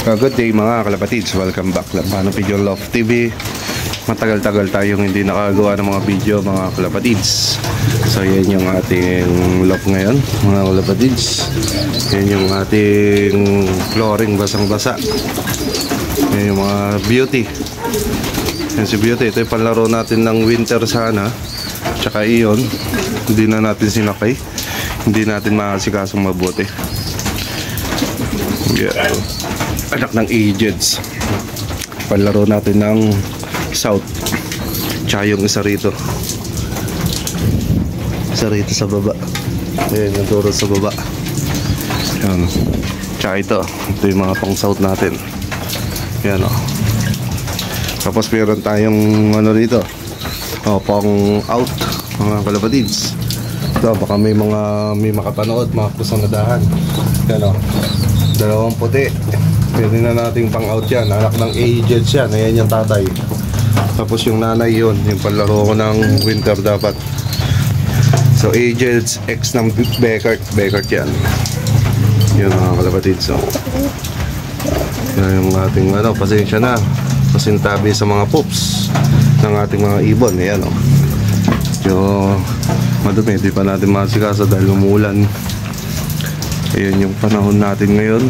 Good day mga kalapatids, welcome back lang Paano Pigeon Love TV. Matagal-tagal tayong hindi nakagawa ng mga video mga kalapatids. So yan yung ating love ngayon mga kalapatids. Yan yung ating flooring basang-basa. Yan yung mga beauty. Yan si Beauty, ito yung panlaro natin ng winter sana. Tsaka iyon, hindi na natin sinakay. Hindi natin makakasikasong mabuti. Yeah. Anak ng agents. Panlaro natin ng south. Tsaka yung isa rito. Isa rito sa baba. Ayan yung turo sa baba. Ayan. Tsaka ito. Ito yung mga pang south natin. Ayan o. Tapos meron tayong ano rito. Pang out. Mga kalapatids. Ito baka may makapanood. Mga kusang nadahan. Ayan o. Dalawang puti. Pwede na nating pang out yan. Anak ng agents yan. Ayan yung tatay. Tapos yung nanay yun. Yung panlaro ko ng winter dapat. So agents X ng Beckert. Beckert yan. Yun mga kalapatid. So yan yung ating ano. Pasensya na. Pasintabi sa mga poops ng ating mga ibon. Ayan o. So madumi. Di pa natin masikasa dahil umulan. Ayan yung panahon natin ngayon.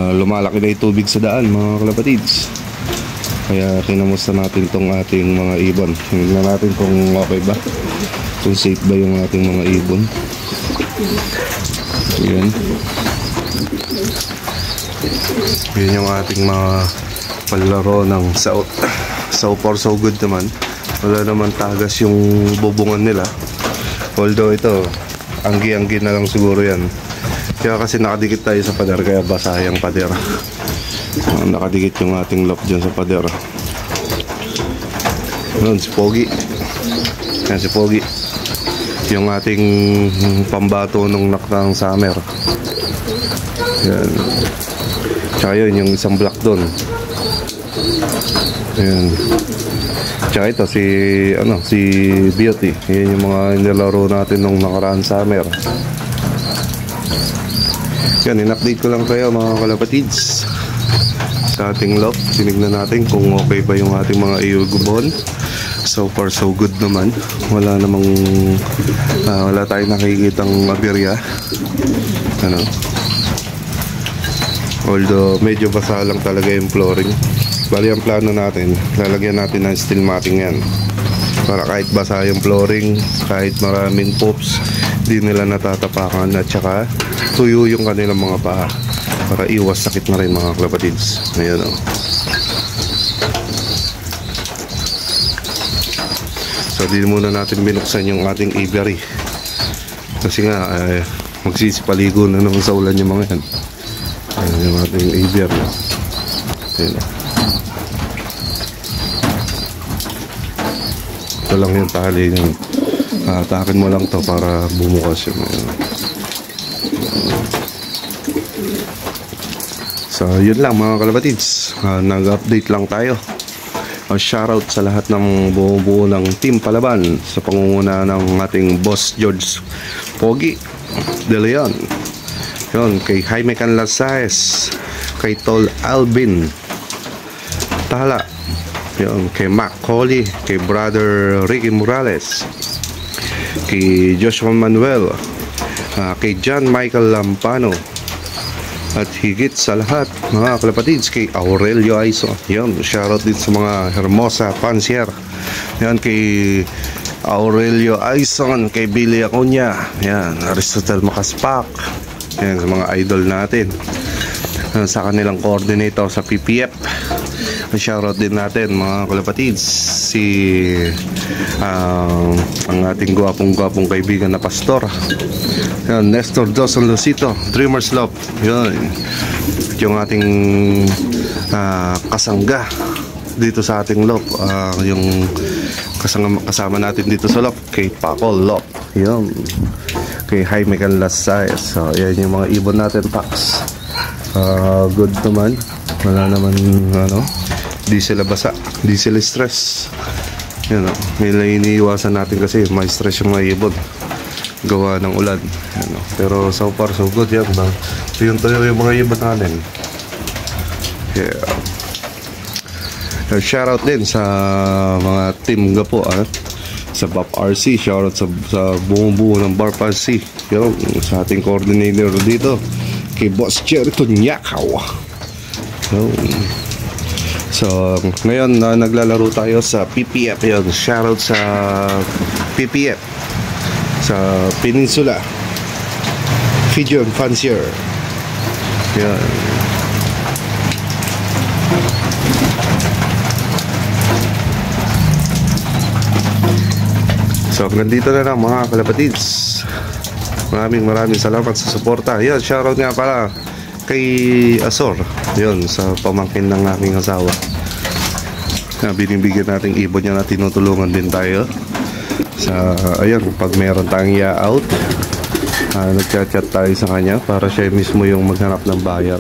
Lumalaki na yung tubig sa daan mga kalapatids. Kaya kinamusta natin tong ating mga ibon. Tingnan natin kung okay ba, kung safe ba yung ating mga ibon. Ayan. Ayan yung ating mga palaro ng south. So far so good naman. Wala naman tagas yung bubungan nila. Although ito anggi-anggi na lang siguro yan. Kaya kasi nakadikit tayo sa pader, kaya basa yung pader. Nakadikit yung ating lock dyan sa pader. Ayan si Pogi. Ayan si Pogi. Yung ating pambato nung nakatang summer. Ayan. Tsaka yun yung isang black doon. Ayan. Tsaka ito si Beauty. Ayan yung mga nilaro natin nung nakaraan summer. Yan, in-update ko lang kayo mga kalapatids sa ating loft. Tinignan natin kung okay ba yung ating mga iugubon. So far so good naman. Wala namang wala tayong nakikitang aberya. Ano? Although medyo basa lang talaga yung flooring. Bali ang plano natin, lalagyan natin ng steel matting yan. Para kahit basa yung flooring, kahit maraming poops, di nila natatapakan at saka tuyo yung kanilang mga paa para iwas sakit na rin mga kalapatids. Ayan o. So di muna natin binuksan yung ating aviary kasi nga magsisipaligo na naman sa ulan yung mga yan. Ayan yung ating aviary. Ayan o. Ito lang yung tali yung atakin mo lang to para bumukas yun. So yun lang mga kalapatids, nag-update lang tayo. Shoutout sa lahat ng buo ng Team Palaban sa pangunguna ng ating boss George Pogi De Leon. Yun, kay Jaime Canlasaes, kay Tol Alvin Tala, yun, kay Mac Coley, kay Brother Ricky Morales, kay Joshua Manuel, kay John Michael Lampano, at higit sa lahat mga kalapatids kay Aurelio Aiso. Yan, shoutout din sa mga Hermosa Fancier. Yan, kay Aurelio Aison, kay Billy Acuña, yan, Aristotle Macaspac. Yan, sa mga idol natin. Sa kanilang coordinator sa PPF. Shoutout din natin mga kalapatids ang ating gwapong kaibigan na pastor. Yan, Nestor Dos Lucito, Dreamers Love. Yan, yung ating kasangga dito sa ating love. Yung kasama natin dito sa love, kay Paco Love. Yan, kay Jaime Canlasaes. So yan yung mga ibon natin, Pax. Good naman. Wala naman ano, di sila basa, di sila stress. Yan o, iniiwasan natin kasi may stress yung mga ibon. gawa ng ulan. Ano. Pero so far so good yan. Yung mga iba natin. Yeah. Shoutout din sa mga team Gapo sa BAP RC. Shoutout sa buong buo ng BAP RC. Yung, sa ating coordinator dito, kay Boss Jerry Tunyakaw. So ngayon naglalaro tayo sa PPF. Yun, shoutout sa PPF sa Peninsula Pigeon Fancier. Yan. So hanggang dito na lang mga kalapatids. Maraming salamat sa suporta. Yan, shoutout nga pala kay Azor. Yun, sa pamangkin ng aking asawa. Binibigyan natin ibon niya na tinutulungan din tayo. Ayun, pag meron tayong out, nagchat-chat tayo sa kanya para siya mismo yung maghanap ng buyer.